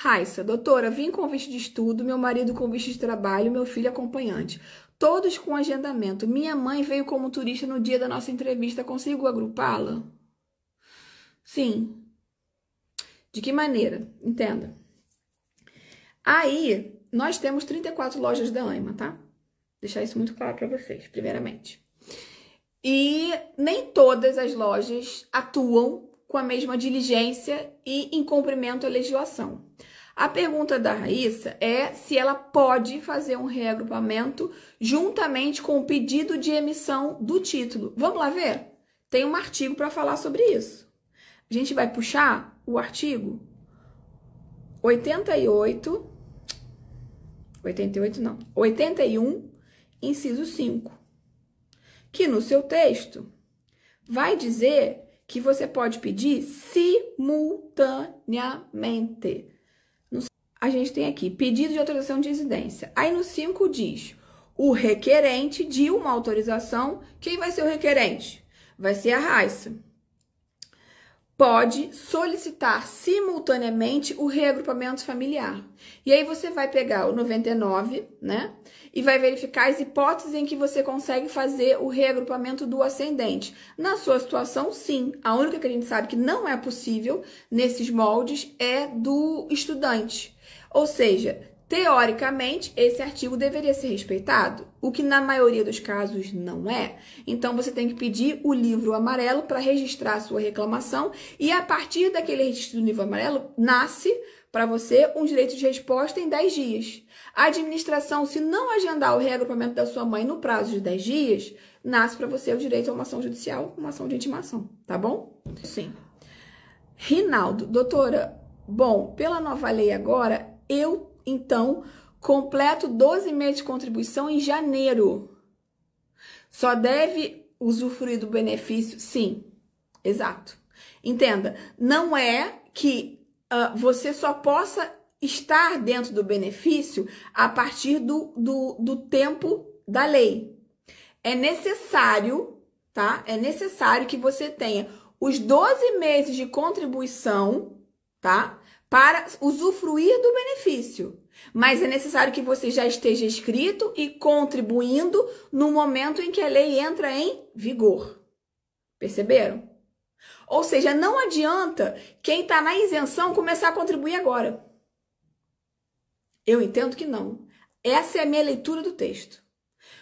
Raissa, doutora, vim com visto de estudo, meu marido com visto de trabalho, meu filho acompanhante. Todos com agendamento. Minha mãe veio como turista no dia da nossa entrevista. Consigo agrupá-la? Sim. De que maneira? Entenda. Aí, nós temos 34 lojas da AIMA, tá? Deixar isso muito claro para vocês, primeiramente. E nem todas as lojas atuam com a mesma diligência e em cumprimento à legislação. A pergunta da Raissa é se ela pode fazer um reagrupamento juntamente com o pedido de emissão do título. Vamos lá ver? Tem um artigo para falar sobre isso. A gente vai puxar o artigo 81, inciso 5, que no seu texto vai dizer que você pode pedir simultaneamente. A gente tem aqui pedido de autorização de residência. Aí no 5 diz o requerente de uma autorização. Quem vai ser o requerente? Vai ser a Raissa. Pode solicitar simultaneamente o reagrupamento familiar. E aí você vai pegar o 99, né? E vai verificar as hipóteses em que você consegue fazer o reagrupamento do ascendente. Na sua situação, sim. A única que a gente sabe que não é possível nesses moldes é do estudante. Ou seja, teoricamente, esse artigo deveria ser respeitado, o que na maioria dos casos não é. Então, você tem que pedir o livro amarelo para registrar a sua reclamação e a partir daquele registro do livro amarelo, nasce para você um direito de resposta em 10 dias. A administração, se não agendar o reagrupamento da sua mãe no prazo de 10 dias, nasce para você o direito a uma ação judicial, uma ação de intimação, tá bom? Sim. Rinaldo, doutora, bom, pela nova lei agora, eu, então, completo 12 meses de contribuição em janeiro. Só deve usufruir do benefício? Sim, exato. Entenda, não é que você só possa estar dentro do benefício a partir do tempo da lei. É necessário, tá? É necessário que você tenha os 12 meses de contribuição, tá? Para usufruir do benefício. Mas é necessário que você já esteja inscrito e contribuindo no momento em que a lei entra em vigor. Perceberam? Ou seja, não adianta quem está na isenção começar a contribuir agora. Eu entendo que não. Essa é a minha leitura do texto.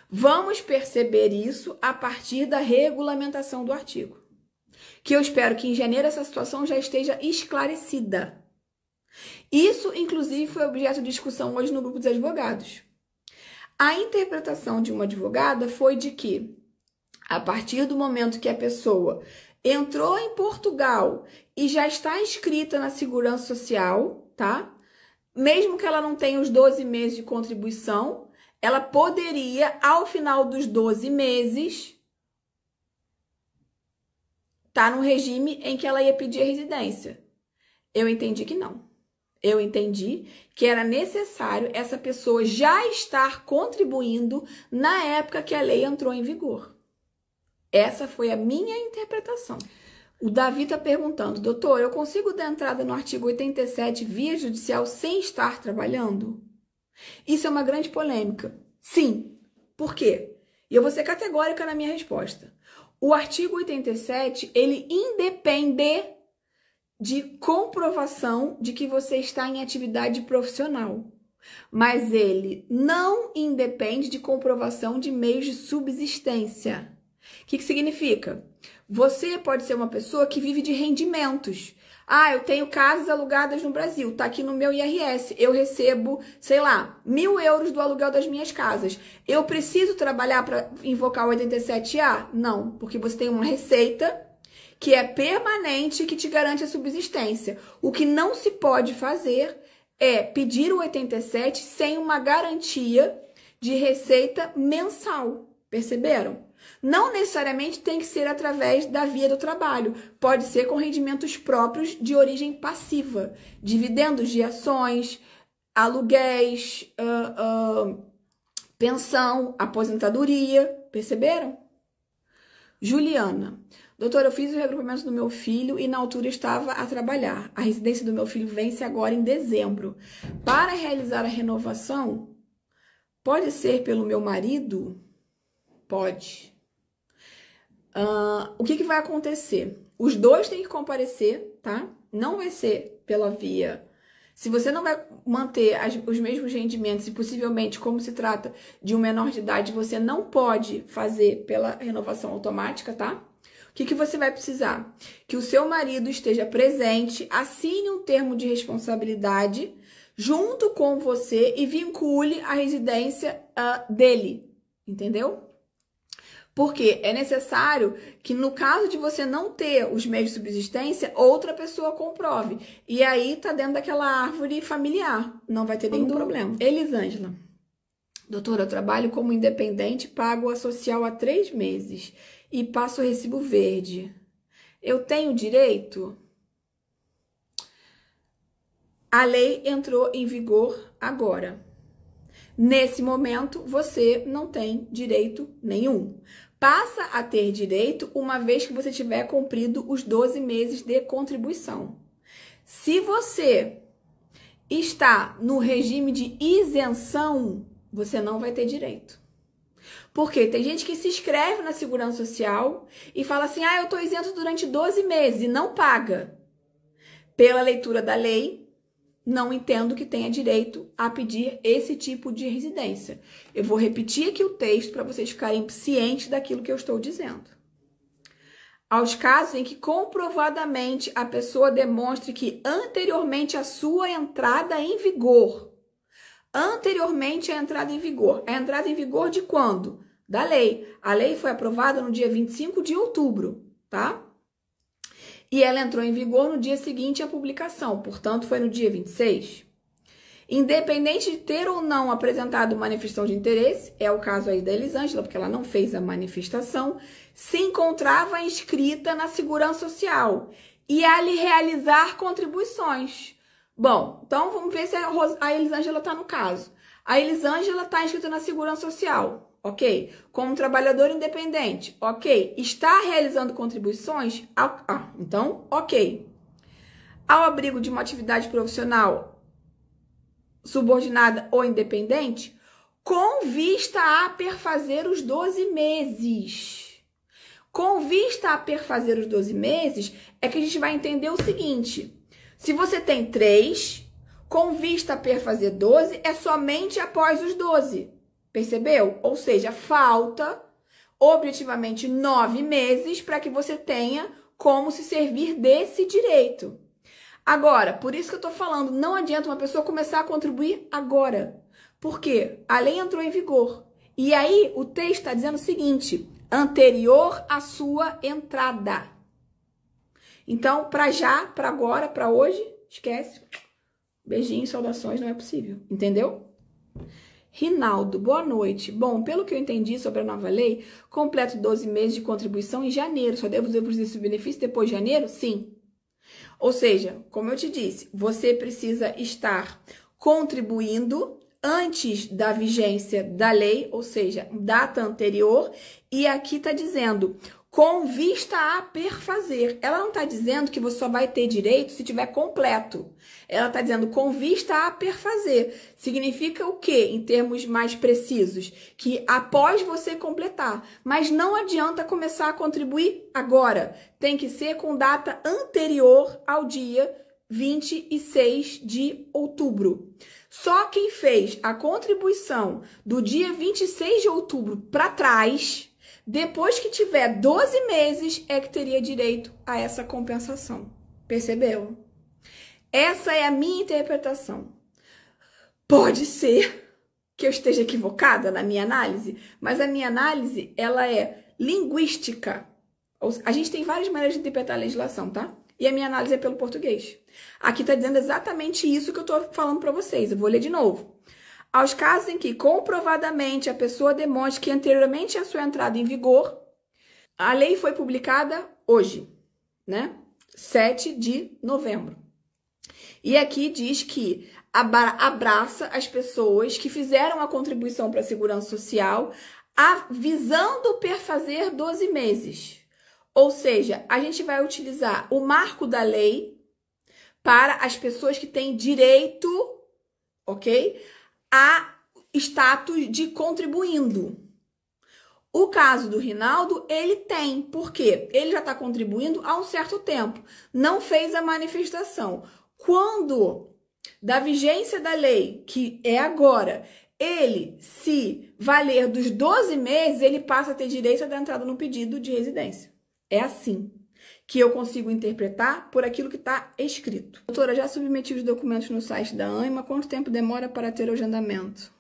Vamos perceber isso a partir da regulamentação do artigo. Que eu espero que em janeiro essa situação já esteja esclarecida. Isso, inclusive, foi objeto de discussão hoje no grupo dos advogados. A interpretação de uma advogada foi de que, a partir do momento que a pessoa entrou em Portugal e já está inscrita na Segurança Social, tá? Mesmo que ela não tenha os 12 meses de contribuição, ela poderia, ao final dos 12 meses, estar no regime em que ela ia pedir a residência. Eu entendi que não. Eu entendi que era necessário essa pessoa já estar contribuindo na época que a lei entrou em vigor. Essa foi a minha interpretação. O Davi está perguntando, doutor, eu consigo dar entrada no artigo 87 via judicial sem estar trabalhando? Isso é uma grande polêmica. Sim. Por quê? E eu vou ser categórica na minha resposta. O artigo 87, ele independe de comprovação de que você está em atividade profissional. Mas ele não independe de comprovação de meios de subsistência. O que significa? Você pode ser uma pessoa que vive de rendimentos. Ah, eu tenho casas alugadas no Brasil, tá aqui no meu IRS. Eu recebo, sei lá, 1.000 euros do aluguel das minhas casas. Eu preciso trabalhar para invocar o 87A? Não, porque você tem uma receita que é permanente, que te garante a subsistência. O que não se pode fazer é pedir o 87 sem uma garantia de receita mensal. Perceberam? Não necessariamente tem que ser através da via do trabalho. Pode ser com rendimentos próprios de origem passiva. Dividendos de ações, aluguéis, pensão, aposentadoria. Perceberam? Juliana. Doutora, eu fiz o regrupamento do meu filho e na altura estava a trabalhar. A residência do meu filho vence agora em dezembro. Para realizar a renovação, pode ser pelo meu marido? Pode. O que vai acontecer? Os dois têm que comparecer, tá? Não vai ser pela via. Se você não vai manter os mesmos rendimentos e possivelmente, como se trata de um menor de idade, você não pode fazer pela renovação automática, tá? O que você vai precisar? Que o seu marido esteja presente, assine um termo de responsabilidade junto com você e vincule a residência dele, entendeu? Porque é necessário que, no caso de você não ter os meios de subsistência, outra pessoa comprove. E aí tá dentro daquela árvore familiar. Não vai ter nenhum problema. Elisângela. Doutora, eu trabalho como independente, pago a social há 3 meses e passo o recibo verde. Eu tenho direito? A lei entrou em vigor agora. Nesse momento, você não tem direito nenhum. Passa a ter direito uma vez que você tiver cumprido os 12 meses de contribuição. Se você está no regime de isenção, você não vai ter direito. Porque tem gente que se inscreve na Segurança Social e fala assim, eu estou isento durante 12 meses e não paga. Pela leitura da lei, não entendo que tenha direito a pedir esse tipo de residência. Eu vou repetir aqui o texto para vocês ficarem cientes daquilo que eu estou dizendo. Aos casos em que comprovadamente a pessoa demonstre que anteriormente à sua entrada em vigor, anteriormente à entrada em vigor, a entrada em vigor de quando? Da lei. A lei foi aprovada no dia 25 de outubro, tá? E ela entrou em vigor no dia seguinte à publicação, portanto, foi no dia 26. Independente de ter ou não apresentado manifestação de interesse, é o caso aí da Elisângela, porque ela não fez a manifestação, se encontrava inscrita na Segurança Social e a lhe realizar contribuições. Bom, então vamos ver se a Elisângela está no caso. A Elisângela está inscrita na Segurança Social. Ok? Como trabalhador independente, ok? Está realizando contribuições? Então, ok. Ao abrigo de uma atividade profissional subordinada ou independente, com vista a perfazer os 12 meses. Com vista a perfazer os 12 meses, é que a gente vai entender o seguinte. Se você tem 3, com vista a perfazer 12, é somente após os 12. Percebeu? Ou seja, falta objetivamente 9 meses para que você tenha como se servir desse direito. Agora, por isso que eu estou falando, não adianta uma pessoa começar a contribuir agora. Por quê? A lei entrou em vigor. E aí o texto está dizendo o seguinte, anterior à sua entrada. Então, para já, para agora, para hoje, esquece. Beijinhos, saudações, não é possível. Entendeu? Rinaldo, boa noite. Bom, pelo que eu entendi sobre a nova lei, completo 12 meses de contribuição em janeiro. Só devo depositar esse benefício depois de janeiro? Sim. Ou seja, como eu te disse, você precisa estar contribuindo antes da vigência da lei, ou seja, data anterior, e aqui está dizendo com vista a perfazer. Ela não está dizendo que você só vai ter direito se tiver completo. Ela está dizendo com vista a perfazer. Significa o quê, em termos mais precisos? Que após você completar. Mas não adianta começar a contribuir agora. Tem que ser com data anterior ao dia 26 de outubro. Só quem fez a contribuição do dia 26 de outubro para trás, depois que tiver 12 meses, é que teria direito a essa compensação. Percebeu? Essa é a minha interpretação. Pode ser que eu esteja equivocada na minha análise, mas a minha análise, ela é linguística. A gente tem várias maneiras de interpretar a legislação, tá? E a minha análise é pelo português. Aqui está dizendo exatamente isso que eu estou falando para vocês. Eu vou ler de novo. Aos casos em que comprovadamente a pessoa demonstre que anteriormente à sua entrada em vigor, a lei foi publicada hoje, né? 7 de novembro. E aqui diz que abraça as pessoas que fizeram a contribuição para a Segurança Social visando perfazer 12 meses. Ou seja, a gente vai utilizar o marco da lei para as pessoas que têm direito, ok? A status de contribuindo. O caso do Rinaldo, ele tem. Por quê? Ele já está contribuindo há um certo tempo. Não fez a manifestação. Quando, da vigência da lei, que é agora, ele se valer dos 12 meses, ele passa a ter direito da entrada no pedido de residência. É assim que eu consigo interpretar por aquilo que está escrito. Doutora, já submeti os documentos no site da ANMA. Quanto tempo demora para ter o agendamento?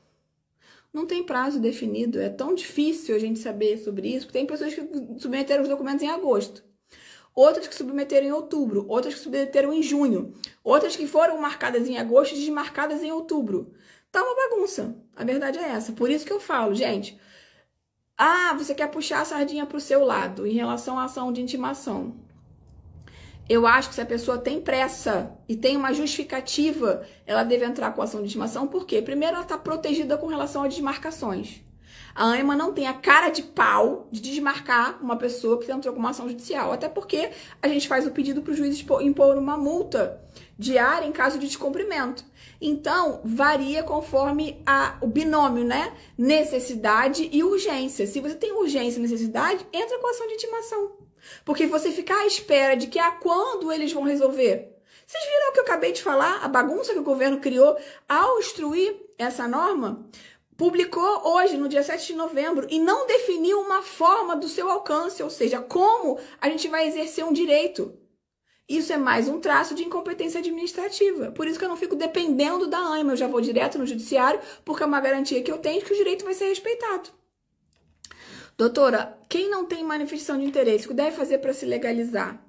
Não tem prazo definido. É tão difícil a gente saber sobre isso, porque tem pessoas que submeteram os documentos em agosto, outras que submeteram em outubro, outras que submeteram em junho, outras que foram marcadas em agosto e desmarcadas em outubro. Tá uma bagunça. A verdade é essa. Por isso que eu falo, gente, você quer puxar a sardinha para o seu lado em relação à ação de intimação. Eu acho que se a pessoa tem pressa e tem uma justificativa, ela deve entrar com a ação de intimação. Por quê? Primeiro, ela está protegida com relação a desmarcações. A ANMA não tem a cara de pau de desmarcar uma pessoa que entrou com uma ação judicial. Até porque a gente faz o pedido para o juiz impor uma multa diária em caso de descumprimento. Então, varia conforme o binômio, né? Necessidade e urgência. Se você tem urgência e necessidade, entra com a ação de intimação. Porque você ficar à espera de que quando eles vão resolver. Vocês viram o que eu acabei de falar? A bagunça que o governo criou ao instruir essa norma? Publicou hoje, no dia 7 de novembro, e não definiu uma forma do seu alcance, ou seja, como a gente vai exercer um direito. Isso é mais um traço de incompetência administrativa. Por isso que eu não fico dependendo da ANMA, eu já vou direto no judiciário, porque é uma garantia que eu tenho de que o direito vai ser respeitado. Doutora, quem não tem manifestação de interesse, o que deve fazer para se legalizar?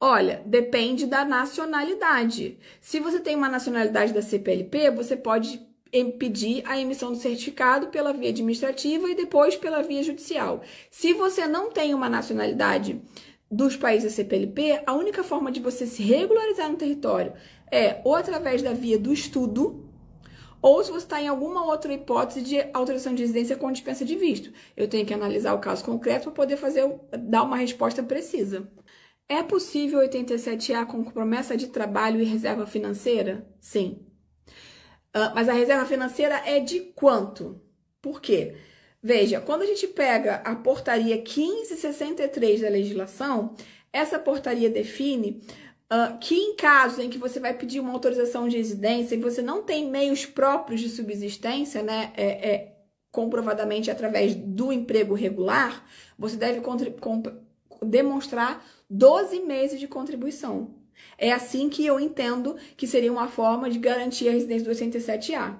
Olha, depende da nacionalidade. Se você tem uma nacionalidade da CPLP, você pode pedir a emissão do certificado pela via administrativa e depois pela via judicial. Se você não tem uma nacionalidade dos países da CPLP, a única forma de você se regularizar no território é ou através da via do estudo, ou se você está em alguma outra hipótese de autorização de residência com dispensa de visto. Eu tenho que analisar o caso concreto para poder dar uma resposta precisa. É possível 87A com promessa de trabalho e reserva financeira? Sim. Mas a reserva financeira é de quanto? Por quê? Veja, quando a gente pega a portaria 1563 da legislação, essa portaria define que em caso em que você vai pedir uma autorização de residência e você não tem meios próprios de subsistência, né, comprovadamente através do emprego regular, você deve demonstrar 12 meses de contribuição. É assim que eu entendo que seria uma forma de garantir a residência do 87A.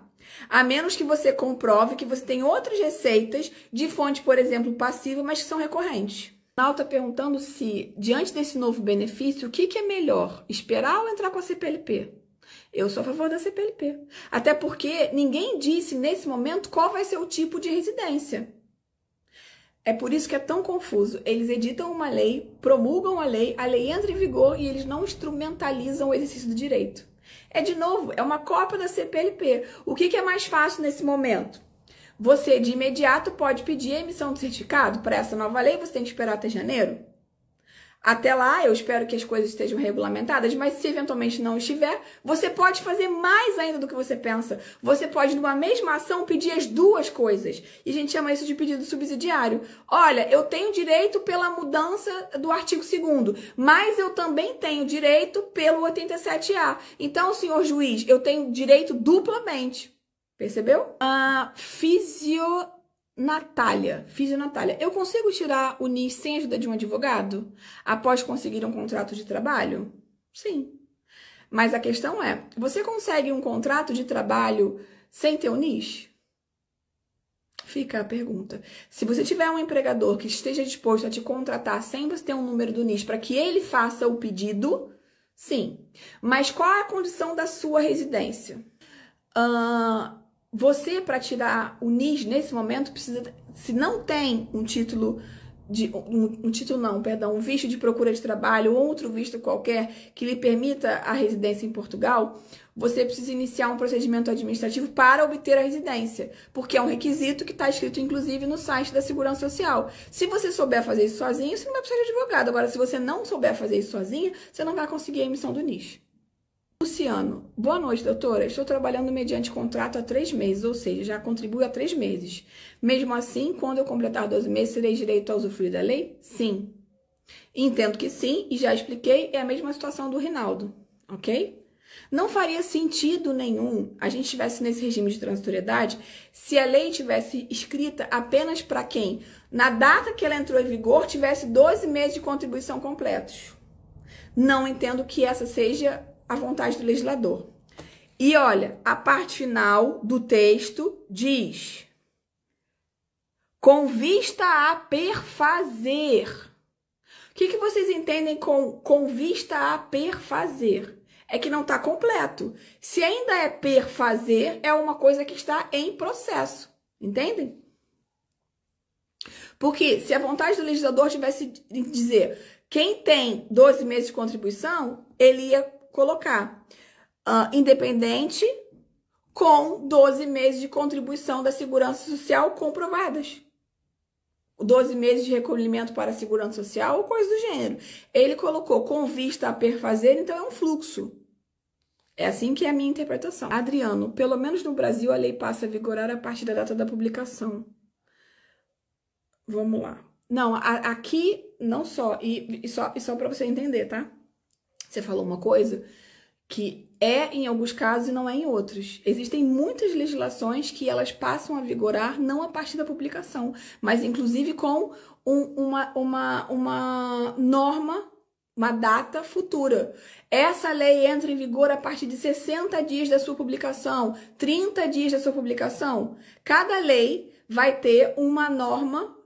A menos que você comprove que você tem outras receitas de fonte, por exemplo, passiva, mas que são recorrentes. O Nau está perguntando se, diante desse novo benefício, o que é melhor, esperar ou entrar com a CPLP? Eu sou a favor da CPLP. Até porque ninguém disse, nesse momento, qual vai ser o tipo de residência. É por isso que é tão confuso. Eles editam uma lei, promulgam a lei entra em vigor e eles não instrumentalizam o exercício do direito. De novo, é uma cópia da CPLP. O que é mais fácil nesse momento? Você, de imediato, pode pedir a emissão do certificado para essa nova lei, você tem que esperar até janeiro. Até lá, eu espero que as coisas estejam regulamentadas, mas se eventualmente não estiver, você pode fazer mais ainda do que você pensa. Você pode, numa mesma ação, pedir as duas coisas. E a gente chama isso de pedido subsidiário. Olha, eu tenho direito pela mudança do artigo 2º, mas eu também tenho direito pelo 87A. Então, senhor juiz, eu tenho duplamente. Percebeu? Fisionatália. Eu consigo tirar o NIS sem a ajuda de um advogado? Após conseguir um contrato de trabalho? Sim. Mas a questão é, você consegue um contrato de trabalho sem ter o NIS? Fica a pergunta. Se você tiver um empregador que esteja disposto a te contratar sem você ter um número do NIS para que ele faça o pedido, sim. Mas qual é a condição da sua residência? Você, para tirar o NIS nesse momento, precisa, se não tem um título um visto de procura de trabalho ou outro visto qualquer que lhe permita a residência em Portugal, você precisa iniciar um procedimento administrativo para obter a residência, porque é um requisito que está escrito, inclusive, no site da Segurança Social. Se você souber fazer isso sozinho, você não vai precisar de advogado. Agora, se você não souber fazer isso sozinho, você não vai conseguir a emissão do NIS. Luciano, boa noite, doutora. Estou trabalhando mediante contrato há 3 meses, ou seja, já contribuo há 3 meses. Mesmo assim, quando eu completar 12 meses, terei direito a usufruir da lei? Sim. Entendo que sim, e já expliquei, é a mesma situação do Rinaldo, ok? Não faria sentido nenhum a gente estivesse nesse regime de transitoriedade se a lei tivesse escrita apenas para quem, na data que ela entrou em vigor, tivesse 12 meses de contribuição completos. Não entendo que essa seja a vontade do legislador. E olha, a parte final do texto diz: com vista a perfazer. O que vocês entendem com vista a perfazer? É que não está completo. Se ainda é perfazer, é uma coisa que está em processo. Entendem? Porque se a vontade do legislador tivesse de dizer quem tem 12 meses de contribuição, ele ia colocar independente com 12 meses de contribuição da Segurança Social comprovadas. 12 meses de recolhimento para a Segurança Social ou coisa do gênero. Ele colocou com vista a perfazer, então é um fluxo. É assim que é a minha interpretação. Adriano, pelo menos no Brasil a lei passa a vigorar a partir da data da publicação. Vamos lá. Não, aqui não só, e só para você entender, tá? Você falou uma coisa que é em alguns casos e não é em outros. Existem muitas legislações que elas passam a vigorar não a partir da publicação, mas inclusive com uma norma, uma data futura. Essa lei entra em vigor a partir de 60 dias da sua publicação, 30 dias da sua publicação. Cada lei vai ter uma norma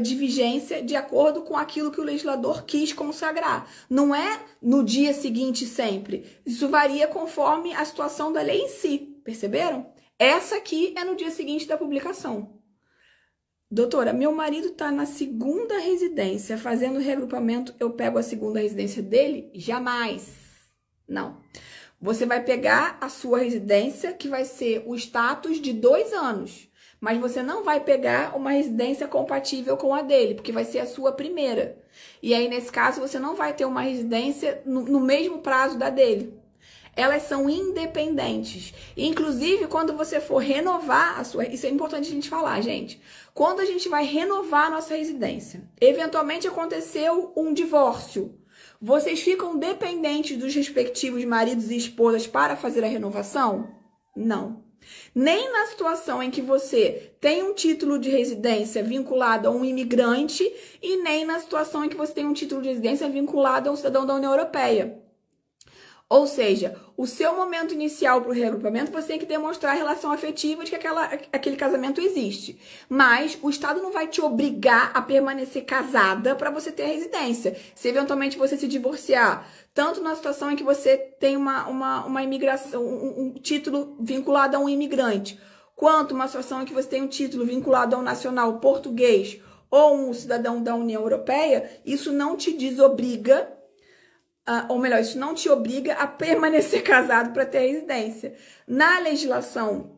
de vigência de acordo com aquilo que o legislador quis consagrar. Não é no dia seguinte sempre. Isso varia conforme a situação da lei em si. Perceberam? Essa aqui é no dia seguinte da publicação. Doutora, meu marido está na segunda residência fazendo regrupamento. Eu pego a segunda residência dele? Jamais. Não. Você vai pegar a sua residência, que vai ser o status de 2 anos. Mas você não vai pegar uma residência compatível com a dele, porque vai ser a sua primeira. E aí, nesse caso, você não vai ter uma residência no mesmo prazo da dele. Elas são independentes. Inclusive, quando você for renovar a sua... Isso é importante a gente falar, gente. Quando a gente vai renovar a nossa residência, eventualmente aconteceu um divórcio. Vocês ficam dependentes dos respectivos maridos e esposas para fazer a renovação? Não. Nem na situação em que você tem um título de residência vinculado a um imigrante e nem na situação em que você tem um título de residência vinculado a um cidadão da União Europeia. Ou seja, o seu momento inicial para o reagrupamento, você tem que demonstrar a relação afetiva de que aquele casamento existe. Mas o Estado não vai te obrigar a permanecer casada para você ter a residência. Se eventualmente você se divorciar, tanto na situação em que você tem uma imigração, um título vinculado a um imigrante, quanto uma situação em que você tem um título vinculado a um nacional português ou um cidadão da União Europeia, isso não te desobriga, ou melhor, isso não te obriga a permanecer casado para ter a residência. Na legislação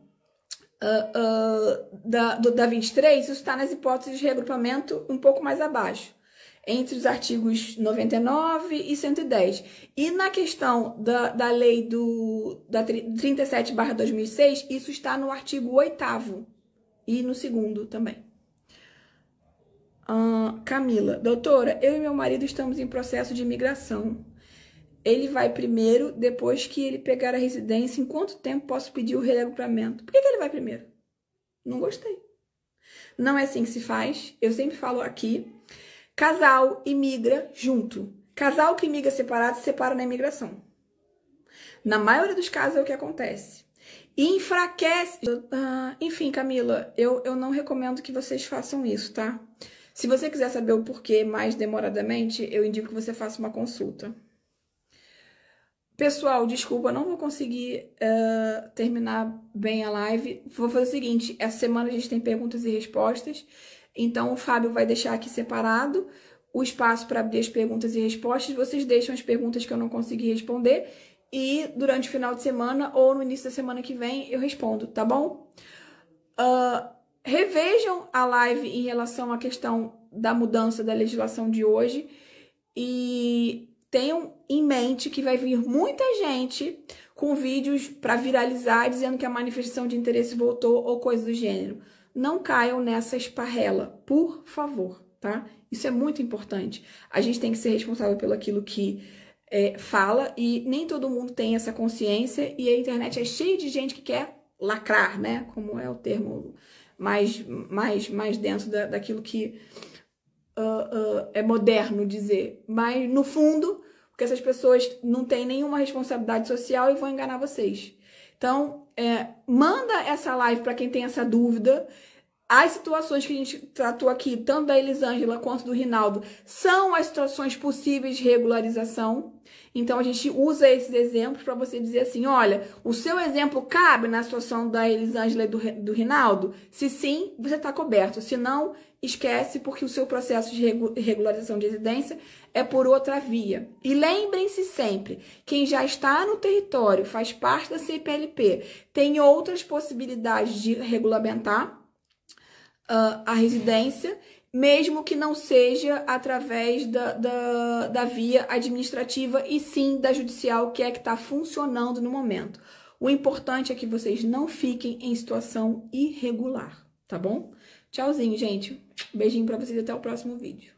da 23, isso está nas hipóteses de reagrupamento um pouco mais abaixo, entre os artigos 99 e 110. E na questão da lei da 37/2006, isso está no artigo 8º e no 2º também. Camila, doutora, eu e meu marido estamos em processo de imigração. Ele vai primeiro, depois que ele pegar a residência. Em quanto tempo posso pedir o reagrupamento? Por que ele vai primeiro? Não gostei. Não é assim que se faz. Eu sempre falo aqui. Casal imigra junto. Casal que imigra separado se separa na imigração. Na maioria dos casos é o que acontece. E enfraquece... enfim, Camila, eu não recomendo que vocês façam isso, tá? Se você quiser saber o porquê mais demoradamente, eu indico que você faça uma consulta. Pessoal, desculpa, não vou conseguir terminar bem a live. Vou fazer o seguinte, essa semana a gente tem perguntas e respostas. Então, o Fábio vai deixar aqui separado o espaço para abrir as perguntas e respostas. Vocês deixam as perguntas que eu não consegui responder e durante o final de semana ou no início da semana que vem eu respondo, tá bom? Revejam a live em relação à questão da mudança da legislação de hoje e tenham em mente que vai vir muita gente com vídeos para viralizar dizendo que a manifestação de interesse voltou ou coisa do gênero. Não caiam nessa esparrela, por favor, tá? Isso é muito importante. A gente tem que ser responsável pelo aquilo que fala e nem todo mundo tem essa consciência e a internet é cheia de gente que quer lacrar, né? Como é o termo mais dentro daquilo que é moderno dizer. Mas, no fundo, porque essas pessoas não têm nenhuma responsabilidade social e vão enganar vocês. Então, manda essa live para quem tem essa dúvida. As situações que a gente tratou aqui, tanto da Elisângela quanto do Rinaldo, são as situações possíveis de regularização. Então, a gente usa esses exemplos para você dizer assim, olha, o seu exemplo cabe na situação da Elisângela e do Rinaldo? Se sim, você está coberto. Se não, esquece, porque o seu processo de regularização de residência é por outra via. E lembrem-se sempre, quem já está no território, faz parte da CPLP, tem outras possibilidades de regulamentar a residência, mesmo que não seja através da via administrativa e sim da judicial, que é que está funcionando no momento. O importante é que vocês não fiquem em situação irregular, tá bom? Tchauzinho, gente. Beijinho pra vocês e até o próximo vídeo.